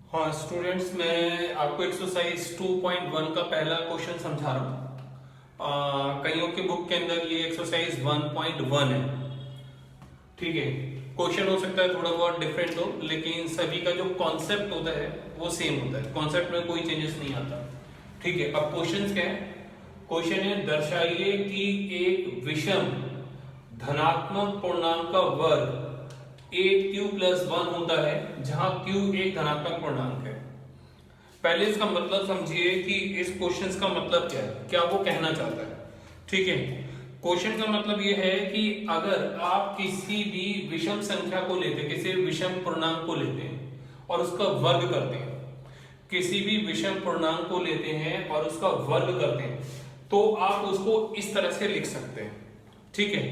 हाँ स्टूडेंट्स, मैं आपको एक्सरसाइज 2.1 का पहला क्वेश्चन समझा रहा हूँ। कईयों के बुक के अंदर ये एक्सरसाइज 1.1 है। ठीक है, क्वेश्चन हो सकता है थोड़ा बहुत डिफरेंट हो, लेकिन सभी का जो कॉन्सेप्ट होता है वो सेम होता है। कॉन्सेप्ट में कोई चेंजेस नहीं आता। ठीक है, अब क्वेश्चन क्या है? क्वेश्चन है, दर्शाइए कि एक विषम धनात्मक पूर्णांक का वर्ग 8q+1 होता है जहां q एक धनात्मक पूर्णांक है। पहले इसका मतलब समझिए कि इस क्वेश्चन का मतलब क्या है, क्या वो कहना चाहता है। ठीक है, क्वेश्चन का मतलब ये है कि अगर आप किसी भी विषम संख्या को लेते हैं, किसी विषम पूर्णांक को लेते हैं और उसका वर्ग करते हैं, किसी भी विषम पूर्णांक को लेते हैं और उसका वर्ग करते हैं, तो आप उसको इस तरह से लिख सकते हैं। ठीक है,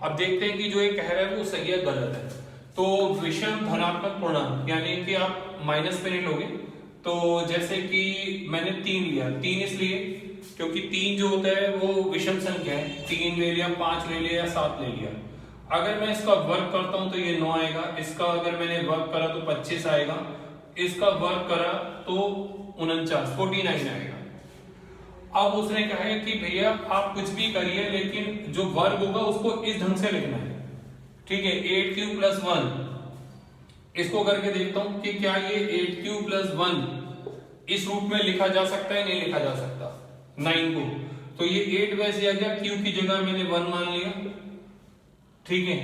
अब देखते हैं कि जो ये कह रहा है वो सही है गलत है। तो विषम धनात्मक पूर्णांक यानी कि आप माइनस में नहीं लोगे। तो जैसे कि मैंने 3 लिया, 3 इसलिए क्योंकि 3 जो होता है वो विषम संख्या है। 3 ले लिया, 5 ले लिया या 7 ले लिया। अगर मैं इसका वर्ग करता हूं तो ये 9 आएगा। इसका अगर मैंने वर्ग करा तो 25 आएगा। इसका वर्ग करा तो 49 आएगा। अब उसने कहा है कि भैया आप कुछ भी करिए, लेकिन जो वर्ग होगा उसको इस ढंग से लिखना है। ठीक है, 8q+1 इसको करके देखता हूं कि क्या ये 8q+1 इस रूप में लिखा जा सकता है, नहीं लिखा जा सकता 9 को। तो ये 8 वैसे आ गया, q की जगह मैंने 1 मान लिया। ठीक है,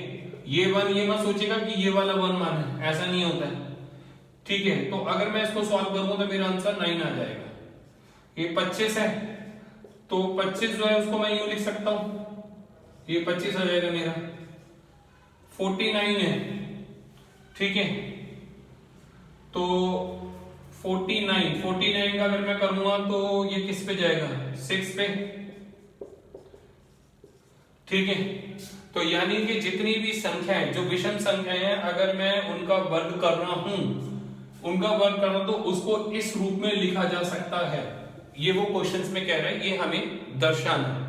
ये 1, ये मत सोचेगा कि ये वाला 1 मान है, ऐसा नहीं होता है। ठीक है, तो अगर मैं इसको सॉल्व करूंगा तो मेरा आंसर 9 आ जाएगा। ये 25 है, तो 25 जो है उसको मैं यूं लिख सकता हूं, ये 25 आ जाएगा मेरा। 49 है। ठीक है, तो 49 का अगर मैं करूंगा तो ये किस पे जाएगा, 6 पे। ठीक है, तो यानी कि जितनी भी संख्याएं जो विषम संख्याएं हैं, अगर मैं उनका वर्ग कर रहा हूं तो उसको इस रूप में लिखा जा सकता है। ये वो क्वेश्चंस में कह रहा है, ये हमें दर्शाना है।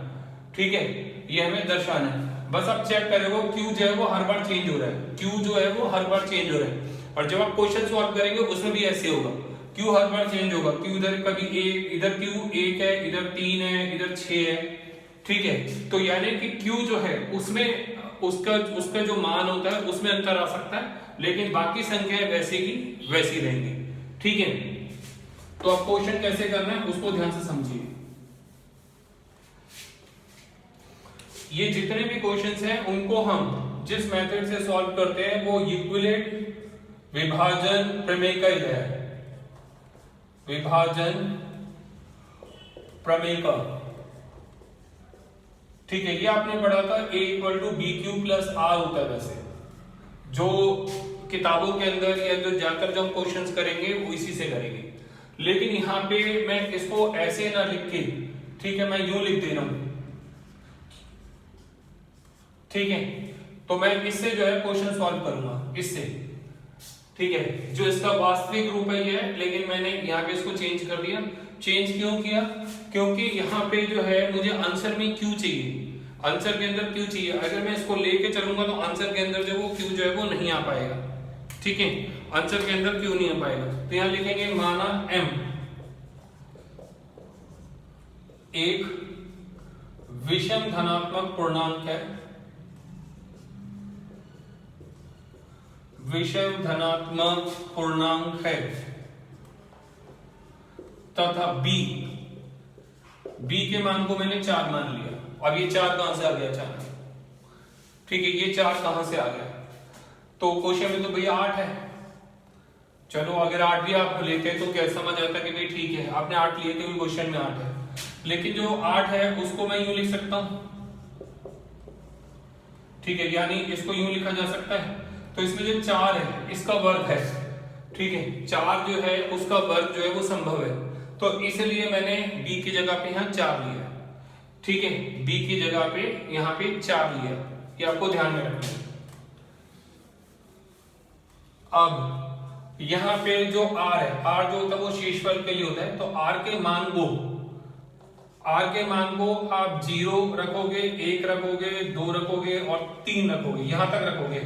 ठीक है, ये हमें दर्शाना है। बस आप चेक करेंगे क्यू जो है वो हर बार चेंज हो रहा है, क्यू जो है वो हर बार चेंज हो रहा है। और जब आप क्वेश्चन सॉल्व करेंगे उसमें भी ऐसे होगा, क्यू हर बार चेंज होगा। क्यू इधर कभी एक, इधर क्यू 1 है, इधर 3 है, इधर 6 है। ठीक है, तो यानी कि क्यू जो है उसमें उसका जो मान होता है उसमें अंतर आ सकता है, लेकिन बाकी संख्याएं वैसे की वैसी रहेंगी। ठीक है, तो अब क्वेश्चन कैसे करना है उसको ध्यान से समझिए। ये जितने भी क्वेश्चंस हैं उनको हम जिस मेथड से सॉल्व करते हैं वो यूक्लिड विभाजन प्रमेय का ही है। विभाजन प्रमेय का। ठीक है, ये आपने पढ़ा था a = bq+r होता है। वैसे जो किताबों के अंदर या जो जाकर जो हम क्वेश्चंस करेंगे वो इसी से करेंगे, लेकिन यहां पे मैं इसको ऐसे ना लिख के, ठीक है, मैं यूं लिख दे रहा हूं। ठीक है, तो मैं इससे जो है क्वेश्चन सॉल्व करूंगा इससे। ठीक है, जो इसका वास्तविक रूप है ये है, लेकिन मैंने यहाँ पे इसको चेंज कर दिया। चेंज क्यों किया? क्योंकि यहाँ पे जो है मुझे आंसर में क्यू चाहिए, आंसर के अंदर क्यू चाहिए। अगर मैं इसको लेके चलूंगा तो आंसर के अंदर जो वो क्यू जो है वो नहीं आ पाएगा। ठीक है, आंसर के अंदर क्यू नहीं आ पाएगा। तो यहाँ लिखेंगे माना m एक विषम धनात्मक पूर्णांक है, विषम धनात्मक पूर्णांक है, तथा b के मान को मैंने 4 मान लिया। अब ये 4 कहां से आ गया? 4। ठीक है, ये 4 कहां से आ गया? तो क्वेश्चन में तो भैया 8 है। चलो अगर 8 भी आप लेते तो क्या समझ आता कि भाई ठीक है, आपने 8 लिए क्योंकि क्वेश्चन में 8 है। लेकिन जो 8 है उसको मैं यूं लिख सकता हूं। ठीक है, यानी इसको यूं लिखा जा सकता है। तो इसमें जो 4 है इसका वर्ग है। ठीक है, 4 जो है उसका वर्ग जो है वो संभव है, तो इसलिए मैंने b की जगह पे यहाँ 4 लिया। ठीक है, b की जगह पे यहाँ पे 4 लिया, ये आपको ध्यान में रखना है। अब यहाँ पे जो r है, r जो होता है वो शेषफल के लिए होता है, तो r के मान को आप 0 रखोगे, 1 रखोगे, 2 रखोगे और 3 रखोगे, यहां तक रखोगे।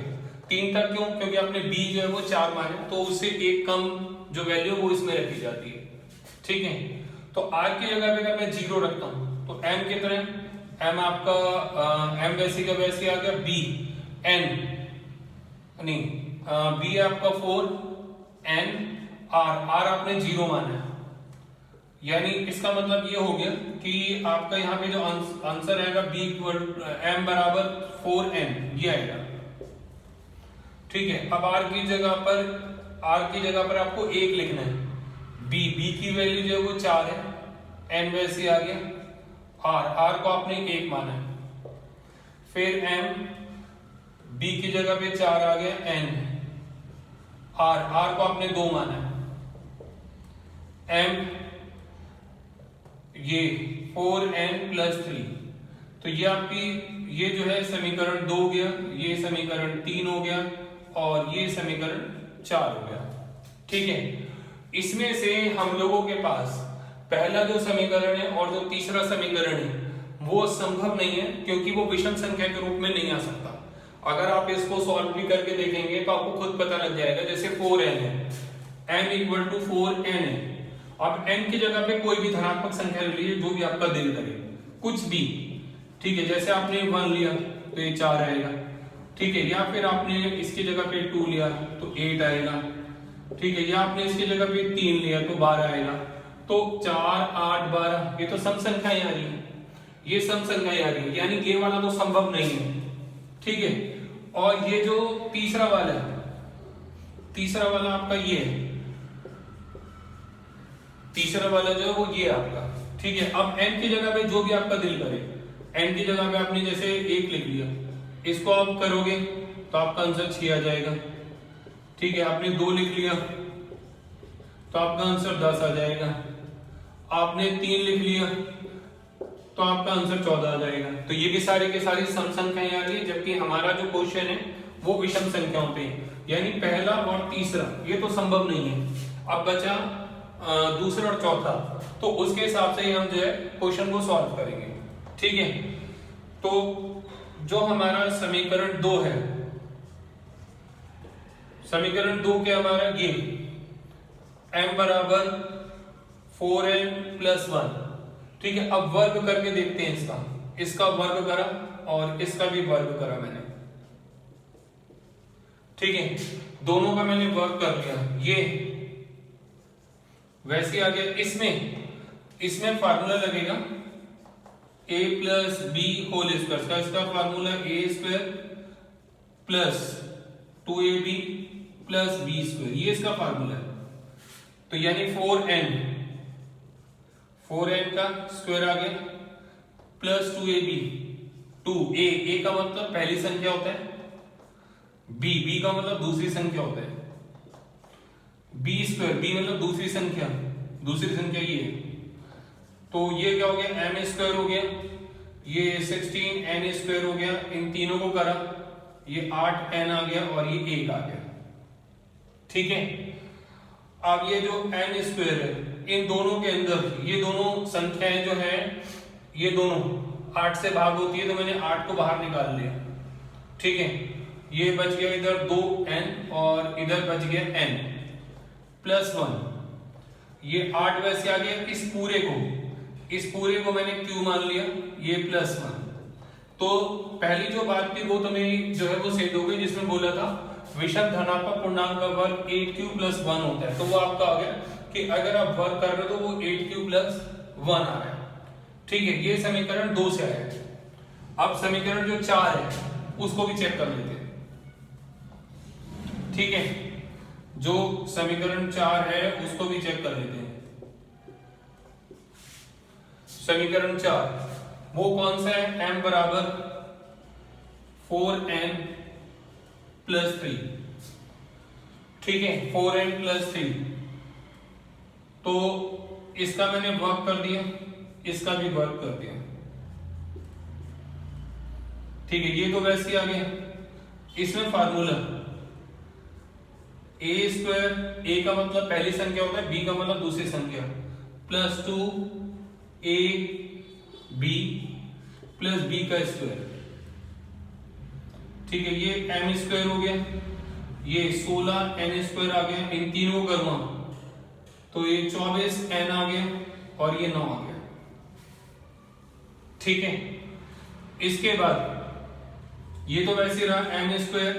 3 तक क्यों? क्योंकि आपने b जो है वो 4 माने, तो उससे एक कम जो वैल्यू वो इसमें रखी जाती है। ठीक है, तो r की जगह पे अगर मैं 0 रखता हूं तो m कितना है, m आपका m वैसे का वैसे आ गया b n नहीं b है आपका 4 n r आपने 0 माना है, यानी इसका मतलब ये हो गया कि आपका यहाँ पे जो आंसर आएगा b इक्वल m बराबर 4n ये आएगा। ठीक है, अब r की जगह पर आपको 1 लिखना है, b की वैल्यू जो है वो 4 है, n वैसे आ गया, r को आपने 1 माना है, फिर m b की जगह पे 4 आ गया, n r को आपने 2 माना है, m ये 4n + 3, तो ये आपकी ये जो है समीकरण 2 हो गया, ये समीकरण 3 हो गया और ये समीकरण 4 हो गया। ठीक है, इसमें से हम लोगों के पास पहला जो समीकरण है और जो तीसरा समीकरण है वो संभव नहीं है, क्योंकि वो विषम संख्या के रूप में नहीं आ सकता। अगर आप इसको सॉल्व भी करके देखेंगे तो आपको खुद पता लग जाएगा। जैसे 4n है, m = 4n है, अब n की जगह पे कोई भी धनात्मक संख्या ले लीजिए, जो भी आपका दिल करे, कुछ भी। ठीक है, जैसे आपने 1 लिया तो ये 4 आएगा। ठीक है, या फिर आपने इसकी जगह पे 2 लिया तो 8 आएगा। ठीक है, या आपने इसकी जगह पे 3 लिया तो 12 आएगा। तो 4 8 12 ये तो सम संख्याएं आ रही है, ये सम संख्याएं आ रही है, यानी ये वाला तो संभव नहीं है। ठीक है, और ये जो तीसरा वाला है, तीसरा वाला आपका ये है, तीसरा वाला जो है वो ये आपका। ठीक है, अब n की जगह पे जो भी आपका दिल करे, n की जगह पे आपने जैसे 1 लिख लिया, इसको आप करोगे तो आपका आंसर 6 आ जाएगा। ठीक है, आपने 2 लिख लिया तो आपका आंसर 10 आ जाएगा, आपने 3 लिख लिया तो आपका आंसर 14 आ जाएगा। तो ये भी सारे के सारी सम संख्याएं आ रही है, जबकि हमारा जो क्वेश्चन है वो विषम संख्याओं पे है, यानी पहला और तीसरा ये तो संभव नहीं है। अब बचा दूसरा और चौथा, तो उसके हिसाब से ही हम जो है क्वेश्चन को सॉल्व करेंगे। ठीक है, तो जो हमारा समीकरण 2 है, समीकरण 2 के हमारा ये m बराबर 4n + 1। ठीक है, अब वर्ग करके देखते हैं इसका, इसका वर्ग करा और इसका भी वर्ग करा मैंने। ठीक है, दोनों का मैंने वर्ग कर लिया, ये वैसे आ गया। इसमें फार्मूला लगेगा a + b² का, इसका फार्मूला a² + 2ab + b², ये इसका फार्मूला है। तो यानी 4n का स्क्वायर आ गया प्लस 2ab, 2a का मतलब पहली संख्या होता है, b का मतलब दूसरी संख्या होता है, b² मतलब दूसरी संख्या ये है। तो ये क्या हो गया, m² हो गया, ये 16n² हो गया, इन तीनों को करा, ये 8n आ गया और ये 1 आ गया। ठीक है, अब ये जो n² है, इन दोनों के अंदर ये दोनों संख्याएं जो है ये दोनों 8 से भाग होती है, तो मैंने 8 को बाहर निकाल लिया। ठीक है, ये बच गया इधर 2n और इधर बच गया n + 1, ये 8 वैसे आ गया। इस पूरे को मैंने q मान लिया, ये +1। तो पहली जो बात थी वो तो मेरी जो है वो सिद्ध हो गई, जिसमें बोला था विषम धनात्मक पूर्णांक का वर्ग 8q + 1 होता है। तो वो आपका आ गया कि अगर आप वर्ग कर रहे हो तो वो 8q + 1 आ रहा है। ठीक है, ये समीकरण 2 से आया। अब समीकरण जो 4 है उसको भी चेक कर लेते हैं। ठीक है, जो समीकरण 4 है उसको भी चेक कर लेते हैं। समीकरण 4 वो कौन सा है, m बराबर 4n + 3। ठीक है, 4n + 3, तो इसका मैंने वर्ग कर दिया, इसका भी वर्ग कर दिया। ठीक है, ये तो वैसे आ गया। इसमें फार्मूला a² a का मतलब पहली संख्या होता है, b का मतलब दूसरी संख्या, + 2ab + b²। ठीक है, ये m² हो गया, ये 16n² आ गया, इन तीनों को करूंगा तो ये 24n आ गया और ये 9 आ गया। ठीक है, इसके बाद ये तो वैसे रहा n स्क्वायर,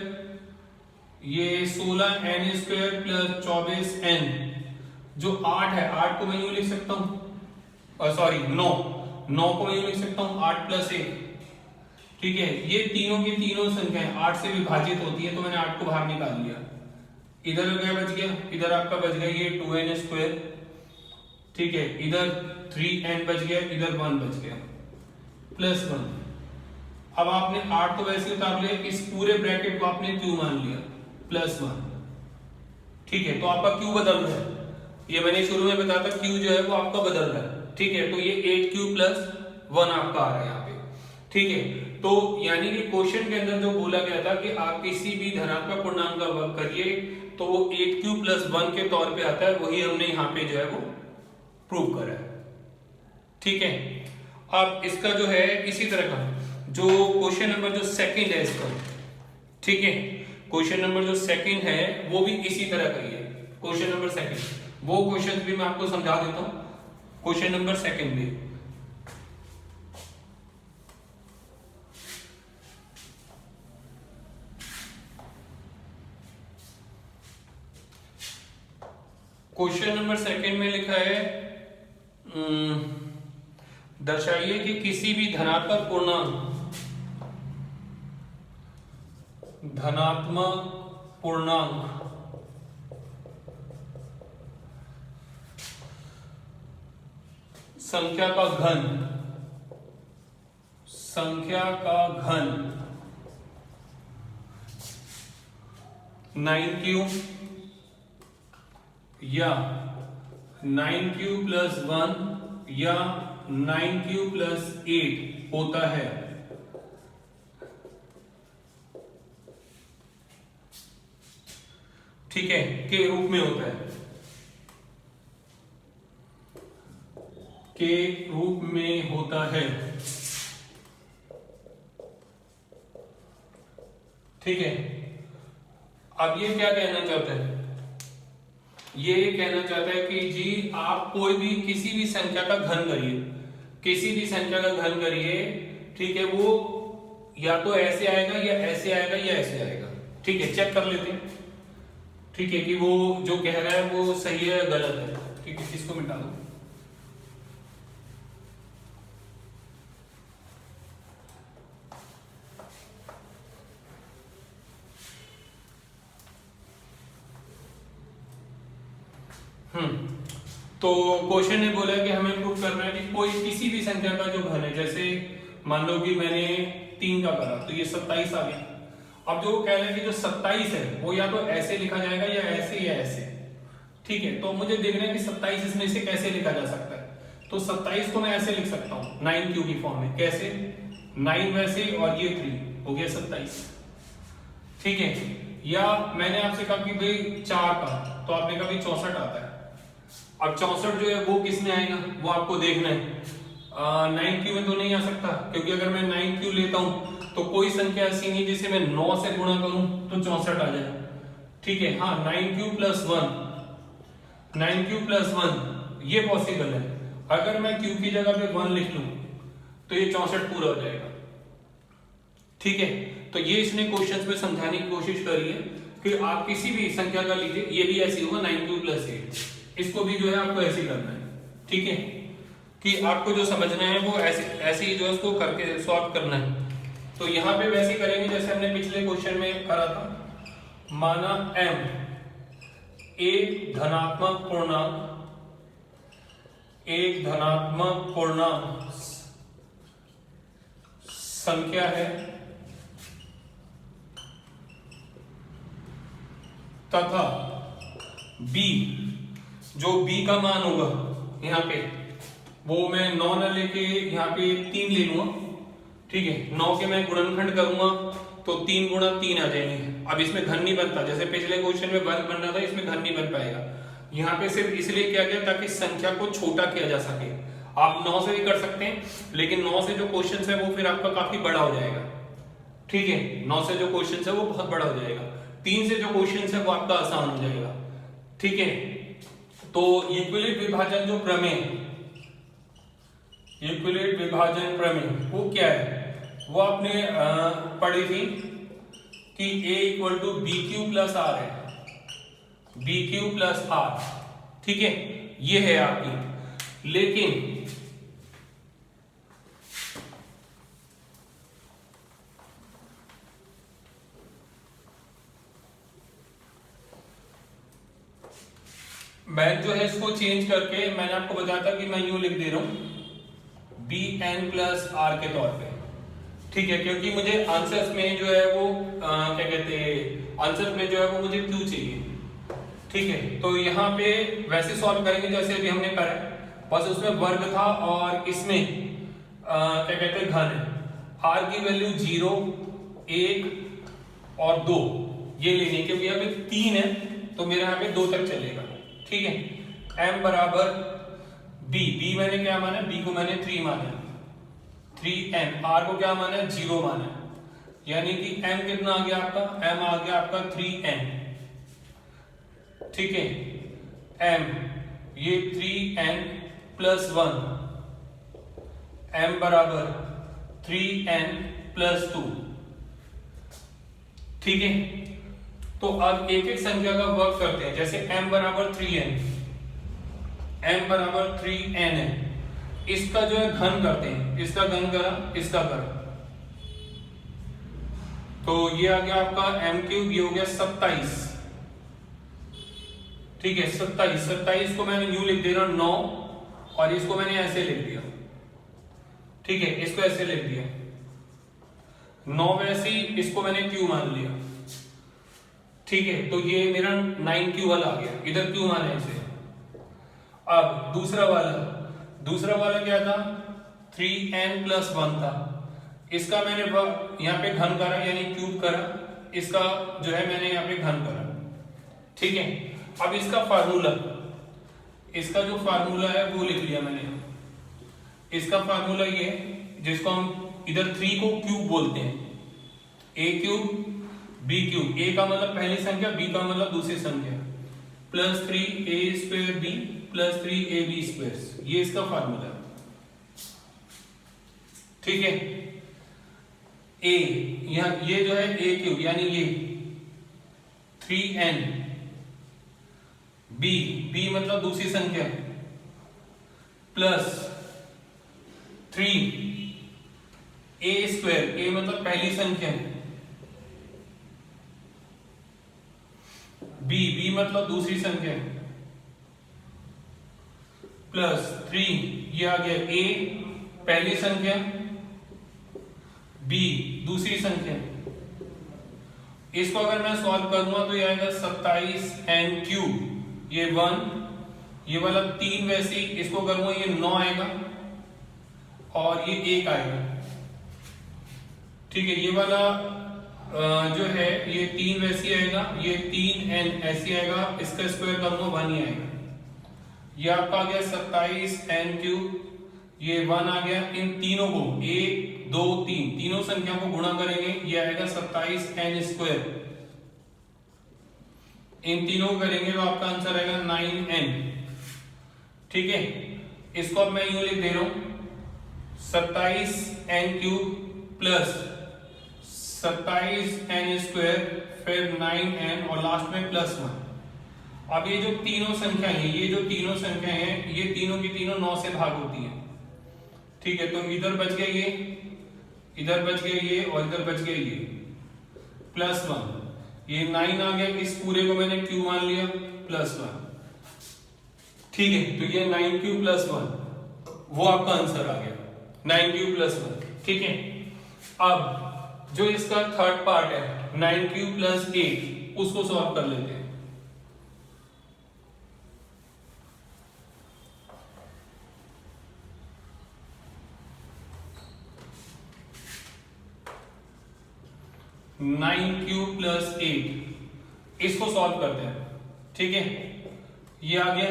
ये 16n² प्लस 24n, जो 8 है 8 को मैं यूं लिख सकता हूं, सॉरी 9 को मैं यूं लिख सकता हूं 8 प्लस 1। ठीक है, ये तीनों की तीनों संख्याएं 8 से विभाजित होती है, तो मैंने 8 को बाहर निकाल लिया। इधर क्या बच गया, इधर आपका बच गया ये 2n²। ठीक है, इधर 3n बच गया, इधर 1 बच गया प्लस 1। अब आपने 8 तो वैसे उतार लिया, इस पूरे ब्रैकेट को आपने q मान लिया प्लस 1। ठीक है, तो आपका q बदल रहा है, ये मैंने शुरू में बताया था q जो है वो आपका बदल रहा है। ठीक है, तो ये 8q प्लस 1 आपका आ रहा है यहाँ पे। ठीक है, तो यानी कि क्वेश्चन के अंदर जो बोला गया था कि आप किसी भी धनात्मक पूर्णांक का वर्ग करिए तो वो 8q प्लस 1 के तौर पे आता है, वही हमने यहाँ पे जो है वो प्रूव करा है। ठीक है, अब इसका जो है इसी तरह का जो क्वेश्चन नंबर जो सेकंड है इसका, ठीक है, क्वेश्चन नंबर जो सेकंड है वो भी इसी तरह का ही है। क्वेश्चन नंबर सेकंड, वो क्वेश्चन भी मैं आपको समझा देता हूं। क्वेश्चन नंबर सेकंड में लिखा है दर्शाइए कि किसी भी धनात्मक पूर्णांक संख्या का घन 9q या 9q प्लस 1 या 9q प्लस 8 होता है। ठीक है, के रूप में होता है, के रूप में होता है। ठीक है, अब ये क्या कहना चाहता है, ये कहना चाहता है कि जी आप कोई भी किसी भी संख्या का घन करिए, किसी भी संख्या का घन करिए, ठीक है, वो या तो ऐसे आएगा या ऐसे आएगा या ऐसे आएगा। ठीक है, चेक कर लेते हैं, ठीक है, कि वो जो कह रहा है वो सही है या गलत है। ठीक है, इसको मिटा दो। तो क्वेश्चन ने बोला कि हमें प्रूव करना है कि कोई किसी भी संख्या का जो घन है, जैसे मान लो कि मैंने 3 का करा तो ये 27 आ गया। अब जो कह रहे हैं कि जो 27 है वो या तो ऐसे लिखा जाएगा या ऐसे या ऐसे। ठीक है, तो मुझे देखना है कि 27 इसमें से कैसे लिखा जा सकता है। तो 27 को मैं ऐसे लिख सकता हूँ 9q की फॉर्म में। कैसे, 9 वैसे और ये 3 हो गया 27। ठीक है, या मैंने आपसे कहा कि भाई 4 का, तो आपने कहा 64 आता है। अब 64 जो है वो किस में आएगा वो आपको देखना है। 9q में तो नहीं आ सकता, क्योंकि अगर मैं 9q लेता हूं तो कोई संख्या ऐसी नहीं जिसे मैं 9 से गुणा करूं तो 64 आ जाए। ठीक है, हाँ 9q प्लस 1 ये पॉसिबल है। अगर मैं q की जगह पे 1 लिख लूं तो ये 64 पूरा हो जाएगा। ठीक है, तो ये इसने क्वेश्चंस में समझाने की कोशिश करी है कि आप किसी भी संख्या का लीजिए, ये भी ऐसी होगा 9q प्लस 8, इसको भी जो है आपको ऐसे ही करना है। ठीक है, कि आपको जो समझना है वो ऐसे ही जो है उसको करके सॉल्व करना है। तो यहाँ पे वैसे करेंगे जैसे हमने पिछले क्वेश्चन में करा था। माना m एक धनात्मक पूर्णांक संख्या है तथा b, जो b का मान होगा यहाँ पे वो मैं 9 न लेके यहाँ पे 3 ले लूंगा। ठीक है, 9 के मैं गुणनखंड करूंगा तो 3 गुणा 3 आ जाएंगे। अब इसमें घन नहीं बनता, जैसे पिछले क्वेश्चन में वर्ग बन रहा था, इसमें घन नहीं बन पाएगा। यहाँ पे सिर्फ इसलिए किया गया ताकि संख्या को छोटा किया जा सके। आप 9 से भी कर सकते हैं, लेकिन 9 से जो क्वेश्चन है वो फिर आपका काफी बड़ा हो जाएगा। ठीक है, 9 से जो क्वेश्चन है वो बहुत बड़ा हो जाएगा। 3 से जो क्वेश्चन है वो आपका आसान हो जाएगा। ठीक है, तो यूक्लिड विभाजन जो प्रमेय, यूक्लिड विभाजन प्रमेय वो क्या है, वो आपने पढ़ी थी कि a equal to B Q plus R है, बी क्यू प्लस आर, ठीक है, ये है आपकी। लेकिन मैं जो है इसको चेंज करके मैंने आपको बताया था कि मैं यूं लिख दे रहा हूं बी एन प्लस आर के तौर पे, ठीक है, क्योंकि मुझे आंसर्स में जो है वो क्या कहते हैं, आंसर में जो है वो मुझे क्यू चाहिए, ठीक है। तो यहाँ पे वैसे सॉल्व करेंगे जैसे अभी हमने करा है, बस उसमें वर्ग था और इसमें क्या कहते हैं घन है। आर की वैल्यू 0, 1 और 2 ये लेनी है, क्योंकि यहाँ पे 3 है तो मेरा यहाँ पे 2 तक चलेगा, ठीक है। m बराबर b मैंने क्या माना, b को मैंने 3 माना, 3n, r को क्या माना, 0 माना, यानी कि m कितना आ गया आपका, m आ गया आपका 3n, ठीक है। m ये 3n प्लस 1, m बराबर 3n प्लस 2, ठीक है। तो अब एक एक संख्या का वर्क करते हैं, जैसे m बराबर 3n, m बराबर 3n है, इसका जो है घन करते हैं, इसका घन करा, इसका करा, तो ये आ गया आपका m क्यूब, ये हो गया 27, ठीक है। 27 को मैंने यूं लिख दे रहा हूं 9, और इसको मैंने ऐसे लिख दिया, ठीक है, इसको ऐसे लिख दिया 9 वैसे ही, इसको मैंने क्यू मान लिया, ठीक है। तो ये मेरा 9q वाला आ गया, इधर क्यू माना इसे। अब दूसरा वाला क्या था, 3n प्लस 1 था, इसका मैंने यहाँ पे घन करा यानी क्यूब करा, इसका जो है मैंने यहाँ पे घन करा, ठीक है। अब इसका जो फार्मूला है वो लिख लिया मैंने। इसका फार्मूला ये है, जिसको हम इधर 3 को क्यूब बोलते हैं, a cube b cube, a का मतलब पहली संख्या, b का मतलब दूसरी संख्या, plus 3a square b plus 3ab square, ये इसका फार्मूला, ठीक है। a यहाँ ये जो है a क्यूब यानी ये 3n, b मतलब दूसरी संख्या, प्लस 3a स्क्वायर, a मतलब पहली संख्या, b मतलब दूसरी संख्या, प्लस 3, ये आ गया a पहली संख्या, b दूसरी संख्या। इसको अगर मैं सॉल्व करूंगा तो ये आएगा 27n क्यूब, ये 1, ये वाला 3 वैसे, इसको करूंगा ये 9 आएगा और ये 1 आएगा, ठीक है। ये वाला जो है ये 3 वैसी आएगा, ये 3n ऐसी आएगा, इसका स्क्वायर करूंगा 1 ही आएगा, ये आपका आ गया 27n क्यूब, ये 1 आ गया। इन तीनों को 1 2 3 तीनों संख्या को गुणा करेंगे, ये आएगा 27n स्क्वायर, इन तीनों को करेंगे तो आपका आंसर आएगा 9n, ठीक है। इसको अब मैं यूं लिख दे रहा हूं 27n cube plus 27n square, फिर 9n और लास्ट में प्लस 1। अब ये जो तीनों संख्याएं हैं, ये तीनों की तीनों 9 से भाग होती हैं, ठीक है। तो इधर बच गया ये, इधर बच गया ये और इधर बच गया ये, प्लस 1, ये 9 आ गया, इस पूरे को मैंने क्यू मान लिया, प्लस 1, ठीक है। तो ये 9q प्लस 1 वो आपका आंसर आ गया, 9q प्लस 1, ठीक है। अब जो इसका थर्ड पार्ट है 9q प्लस 8, उसको सॉल्व कर लेते हैं। नाइन क्यूब प्लस 8, इसको सॉल्व करते हैं, ठीक है। ये आ गया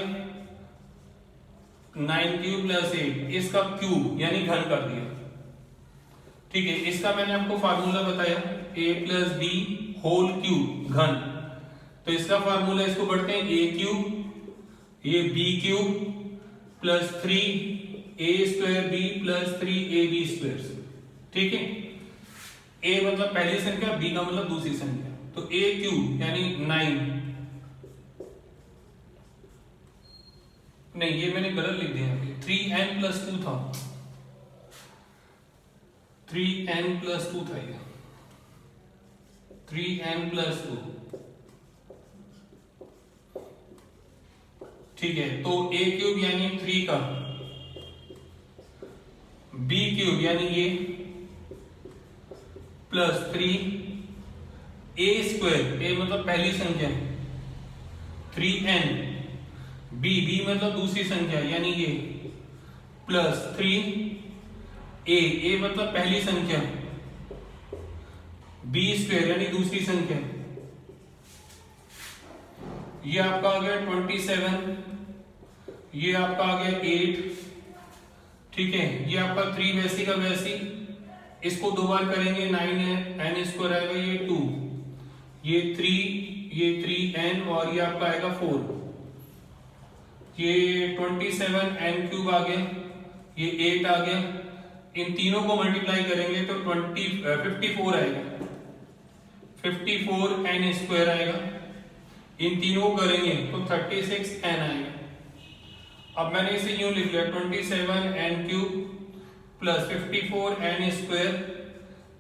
9q प्लस 8, इसका क्यूब यानी घन कर दिया, ठीक है। इसका मैंने आपको फार्मूला बताया a plus B whole cube घन, तो इसका फार्मूला, इसको बढ़ते हैं a क्यूब, ये B cube plus 3a² b plus 3ab square, ठीक है। a मतलब पहली संख्या, b का मतलब दूसरी संख्या, तो a क्यूब यानी 9, नहीं ये मैंने गलत लिख दिया, 3n प्लस 2 था, 3n प्लस 2 था ये, 3n प्लस 2, ठीक है। तो a क्यूब यानी 3 का, b क्यूब यानी ये प्लस 3a स्क्वायर, a मतलब पहली संख्या, 3n, b मतलब दूसरी संख्या यानी ये प्लस 3a मतलब पहली संख्या, b स्क्वायर यानी दूसरी संख्या, ये आपका आ गया 27, ये आपका आ गया 8, ठीक है। ये आपका 3 वैसी का वैसी, इसको दो बार करेंगे 9 है, n स्क्वायर आएगा ये 2, ये 3, ये 3n और ये आपका आएगा 4, ये 27 n क्यूब आ गया, ये 8 आ गया, इन तीनों को मल्टीप्लाई करेंगे तो 54 आएगा, 54 n स्क्वायर आएगा, इन तीनों को करेंगे तो 36 n आएगा। अब मैंने इसे यूं लिख लिया 27 n cube plus 54 n square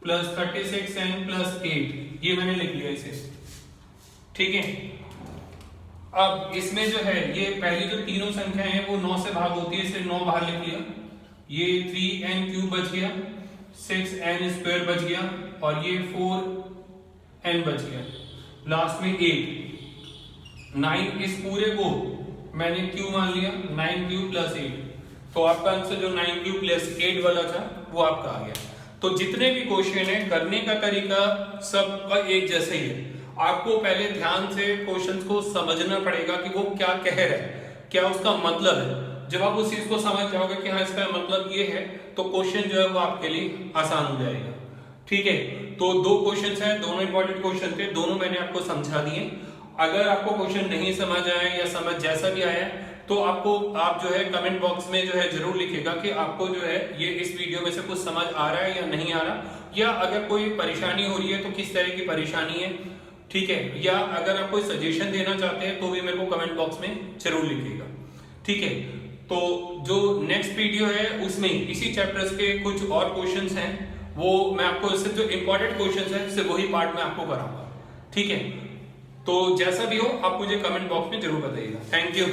plus 36 n plus 8, ये मैंने लिख लिया इसे, ठीक है। अब इसमें जो है ये पहली जो तीनों संख्याएं हैं वो 9 से भाग होती है, इसलिए 9 बाहर लिख लिया, ये 3n क्यूब बच गया, 6n स्क्वायर बच गया और ये 4n बच गया, लास्ट में 8, 9, इस पूरे को मैंने क्यूब मान लिया, 9 क्यूब प्लस 8, तो आपका आंसर जो 9 क्यूब प्लस 8 वाला था वो आपका आ गया। तो जितने भी क्वेश्चन है करने का तरीका सबका एक जैसा ही है, आपको पहले ध्यान से क्वेश्चंस को समझना पड़ेगा कि वो क्या कह रहा है, क्या उसका मतलब है। जब आप उस चीज को समझ जाओगे कि हाँ इसका मतलब ये है, तो क्वेश्चन जो है वो आपके लिए आसान हो जाएगा, ठीक है। तो दो क्वेश्चंस हैं, दोनों इंपॉर्टेंट क्वेश्चन थे, दोनों मैंने आपको समझा दिए। अगर आपको क्वेश्चन नहीं समझ आया या समझ जैसा भी आया तो आप जो है कमेंट बॉक्स में जो है जरूर लिखिएगा कि आपको जो है ये इस वीडियो में से कुछ समझ आ रहा है या नहीं आ रहा, या अगर कोई परेशानी हो रही है तो किस तरह की परेशानी है, ठीक है। या अगर आप कोई सजेशन देना चाहते हैं तो भी मेरे को कमेंट बॉक्स में जरूर लिखिएगा, ठीक है। तो जो नेक्स्ट वीडियो है उसमें इसी चैप्टर्स के कुछ और क्वेश्चंस हैं, वो मैं आपको सिर्फ जो इंपॉर्टेंट क्वेश्चंस हैं सिर्फ वही पार्ट में आपको कराऊंगा, ठीक है। तो जैसा भी हो आप मुझे कमेंट बॉक्स में जरूर बताइएगा। Thank you.